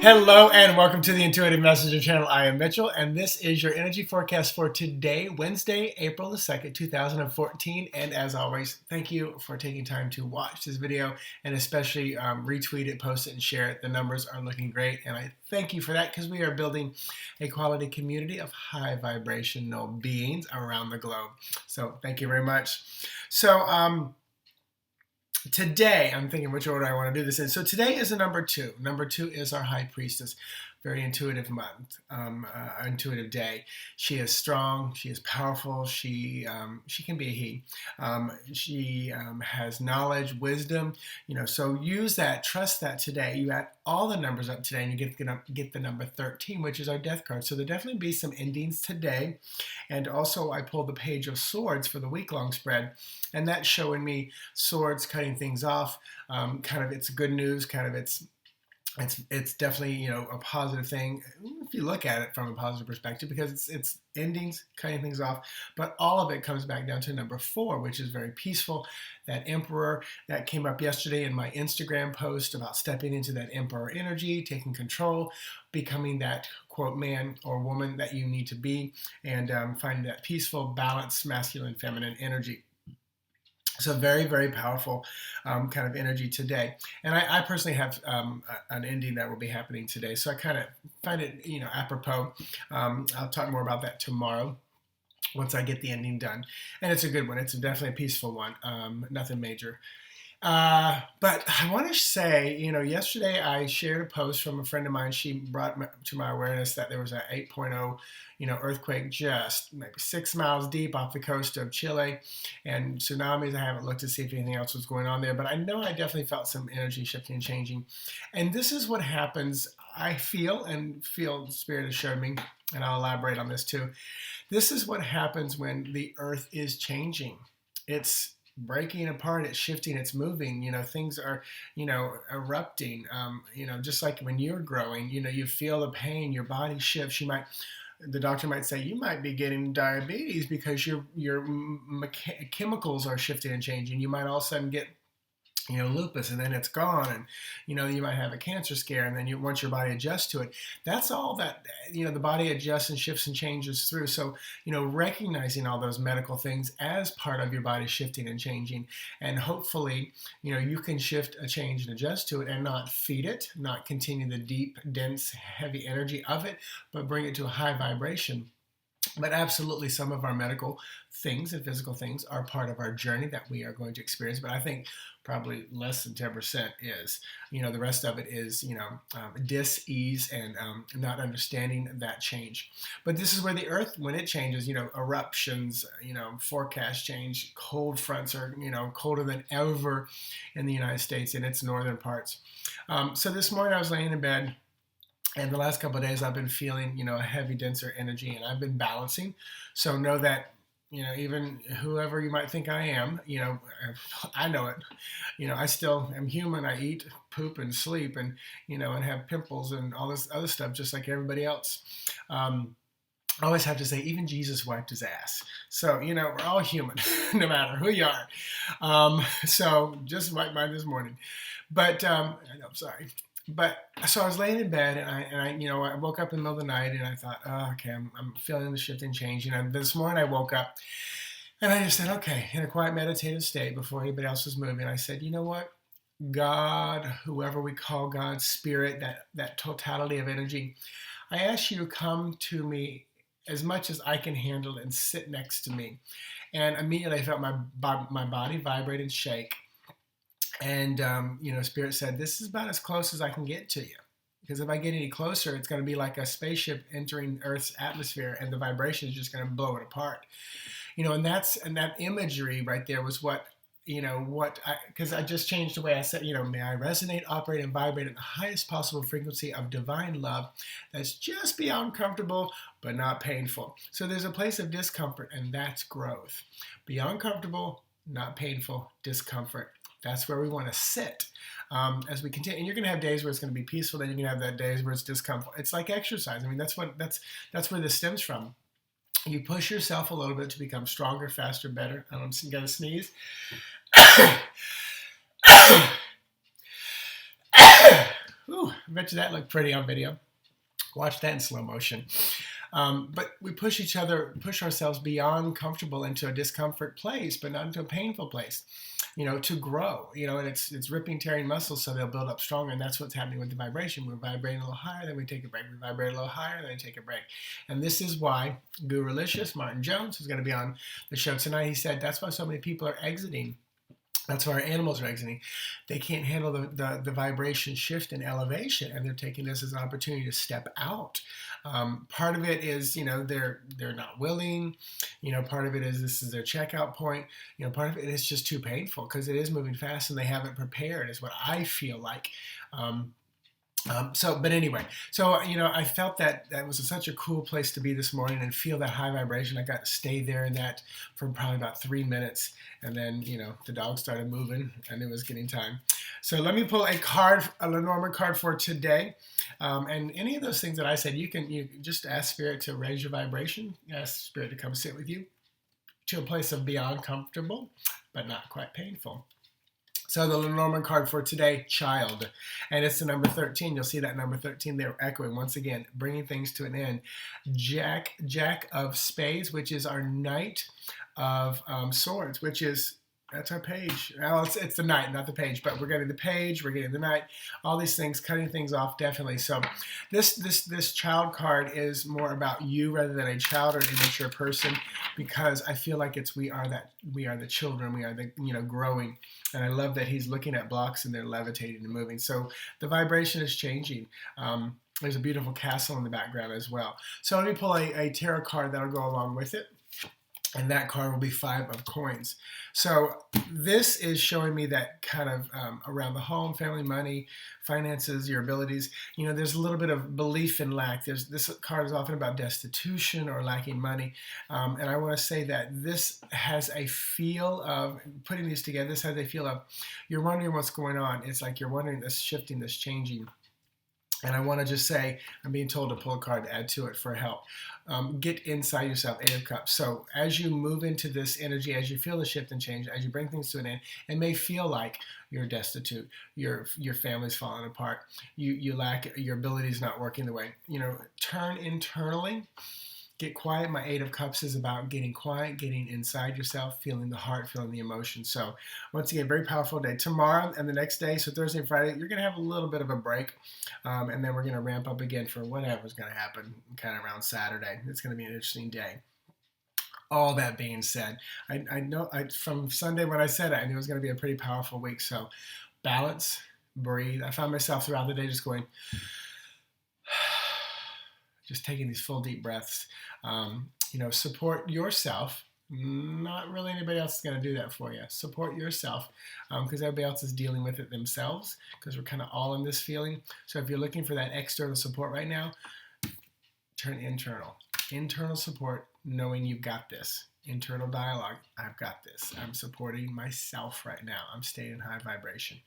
Hello and welcome to the Intuitive Messenger channel. I am Mitchell and this is your energy forecast for today, Wednesday, April the 2nd, 2014. And as always, thank you for taking time to watch this video and especially retweet it, post it, and share it. The numbers are looking great and I thank you for that because we are building a quality community of high vibrational beings around the globe. So thank you very much. So, today, I'm thinking which order I want to do this in. So today is a number 2. Number 2 is our High Priestess. Very intuitive month, intuitive day. She is strong. She is powerful. She can be a he. She has knowledge, wisdom. So use that. Trust that today. You add all the numbers up today, and you get the number 13, which is our Death card. So there'll definitely be some endings today. And also, I pulled the Page of Swords for the week-long spread, and that's showing me swords cutting things off. Kind of it's good news. Kind of it's definitely a positive thing if you look at it from a positive perspective because it's endings, cutting things off, but all of it comes back down to number 4, which is very peaceful. That Emperor that came up yesterday in my Instagram post about stepping into that Emperor energy, taking control, becoming that quote man or woman that you need to be, and finding that peaceful, balanced, masculine, feminine energy. So very, very powerful kind of energy today. And I personally have an ending that will be happening today. So I kind of find it, apropos. I'll talk more about that tomorrow once I get the ending done. And it's a good one. It's definitely a peaceful one. Nothing major. But I want to say, yesterday I shared a post from a friend of mine. She brought to my awareness that there was an 8.0, earthquake just maybe 6 miles deep off the coast of Chile, and tsunamis. I haven't looked to see if anything else was going on there, but I know I definitely felt some energy shifting and changing. And this is what happens, I feel the Spirit has showed me, and I'll elaborate on this too. This is what happens when the earth is changing. It's breaking apart, it's shifting, it's moving, things are, erupting, just like when you're growing, you feel the pain, your body shifts. The doctor might say you might be getting diabetes because your chemicals are shifting and changing. You might all of a sudden get lupus, and then it's gone, and you might have a cancer scare, and then once your body adjusts to it, that's all that the body adjusts and shifts and changes through. So recognizing all those medical things as part of your body shifting and changing, and hopefully you can shift, change, and adjust to it, and not feed it, not continue the deep, dense, heavy energy of it, but bring it to a high vibration. But absolutely, some of our medical things and physical things are part of our journey that we are going to experience. But I think probably less than 10% is. The rest of it is, dis-ease and not understanding that change. But this is where the earth, when it changes, eruptions, forecast change, cold fronts are, colder than ever in the United States in its northern parts. So this morning I was laying in bed. And the last couple of days, I've been feeling, a heavy, denser energy, and I've been balancing. So know that, even whoever you might think I am, I know it. I still am human. I eat, poop, and sleep, and and have pimples and all this other stuff, just like everybody else. I always have to say, even Jesus wiped his ass. So, we're all human, no matter who you are. So just wiped mine this morning. But I'm sorry. But so I was laying in bed, and I woke up in the middle of the night, and I thought, oh, okay, I'm feeling the shift and change. This morning I woke up, and I just said, okay, in a quiet meditative state before anybody else was moving, I said, you know what, God, whoever we call God, Spirit, that totality of energy, I ask you to come to me as much as I can handle and sit next to me. And immediately I felt my body vibrate and shake. And, Spirit said, this is about as close as I can get to you. Because if I get any closer, it's going to be like a spaceship entering Earth's atmosphere, and the vibration is just going to blow it apart. And that imagery right there was what, because I just changed the way I said, may I resonate, operate, and vibrate at the highest possible frequency of divine love that's just beyond comfortable, but not painful. So there's a place of discomfort, and that's growth. Beyond comfortable, not painful, discomfort. That's where we want to sit as we continue. And you're going to have days where it's going to be peaceful. Then you're going to have that days where it's discomfort. It's like exercise. I mean, that's where this stems from. You push yourself a little bit to become stronger, faster, better. I don't got to sneeze. Ooh, I bet you that looked pretty on video. Watch that in slow motion. But we push ourselves beyond comfortable into a discomfort place, but not into a painful place, to grow, and it's ripping, tearing muscles so they'll build up stronger. And that's what's happening with the vibration. We're vibrating a little higher, then we take a break. We vibrate a little higher, then we take a break. And this is why Gurulicious, Martin Jones, who's going to be on the show tonight, he said that's why so many people are exiting. That's why our animals are exiting. They can't handle the vibration shift and elevation, and they're taking this as an opportunity to step out. Part of it is, they're not willing. Part of it is this is their checkout point. Part of it is just too painful because it is moving fast and they haven't prepared, is what I feel like. But anyway, I felt that was such a cool place to be this morning and feel that high vibration. I got to stay there in that for probably about 3 minutes. And then, the dog started moving and it was getting time. So let me pull a Lenormand card for today. And any of those things that I said, you just ask Spirit to raise your vibration. Ask Spirit to come sit with you to a place of beyond comfortable, but not quite painful. So the Lenormand card for today, child, and it's the number 13. You'll see that number 13 there echoing once again, bringing things to an end. Jack of Spades, which is our Knight of Swords, which is, that's our page. Well, it's the Knight, not the page, but we're getting the page, we're getting the Knight, all these things, cutting things off, definitely. So this child card is more about you rather than a child or an immature person, because I feel like we are the children, we are the growing. And I love that he's looking at blocks and they're levitating and moving. So the vibration is changing. There's a beautiful castle in the background as well. So let me pull a tarot card that'll go along with it. And that card will be 5 of coins. So this is showing me that kind of around the home, family, money, finances, your abilities. There's a little bit of belief in lack. This card is often about destitution or lacking money. And I want to say that this has a feel of, putting these together, this has a feel of, you're wondering what's going on. It's like you're wondering this shifting, this changing. And I want to just say, I'm being told to pull a card to add to it for help. Get inside yourself, 8 of Cups. So as you move into this energy, as you feel the shift and change, as you bring things to an end, it may feel like you're destitute, your family's falling apart, you lack, your abilities not working the way. Turn internally. Get quiet. My 8 of Cups is about getting quiet, getting inside yourself, feeling the heart, feeling the emotion. So once again, very powerful day. Tomorrow and the next day, so Thursday and Friday, you're going to have a little bit of a break. And then we're going to ramp up again for whatever's going to happen kind of around Saturday. It's going to be an interesting day. All that being said, I know from Sunday when I said it, I knew it was going to be a pretty powerful week. So balance, breathe. I found myself throughout the day just going, just taking these full deep breaths. Support yourself. Not really anybody else is going to do that for you. Support yourself because everybody else is dealing with it themselves, because we're kind of all in this feeling. So if you're looking for that external support right now, turn internal. Internal support, knowing you've got this. Internal dialogue, I've got this. I'm supporting myself right now. I'm staying in high vibration.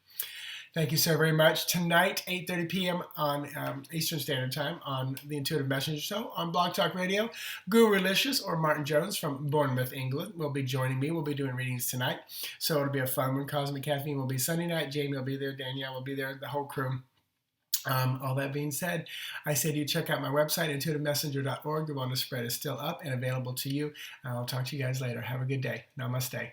Thank you so very much. Tonight, 8:30 p.m. on Eastern Standard Time on the Intuitive Messenger Show on Blog Talk Radio. Gurulicious or Martin Jones from Bournemouth, England will be joining me. We'll be doing readings tonight. So it'll be a fun one. Cosmic Caffeine will be Sunday night. Jamie will be there. Danielle will be there. The whole crew. All that being said, I say to you, check out my website, intuitivemessenger.org. The wellness spread is still up and available to you. I'll talk to you guys later. Have a good day. Namaste.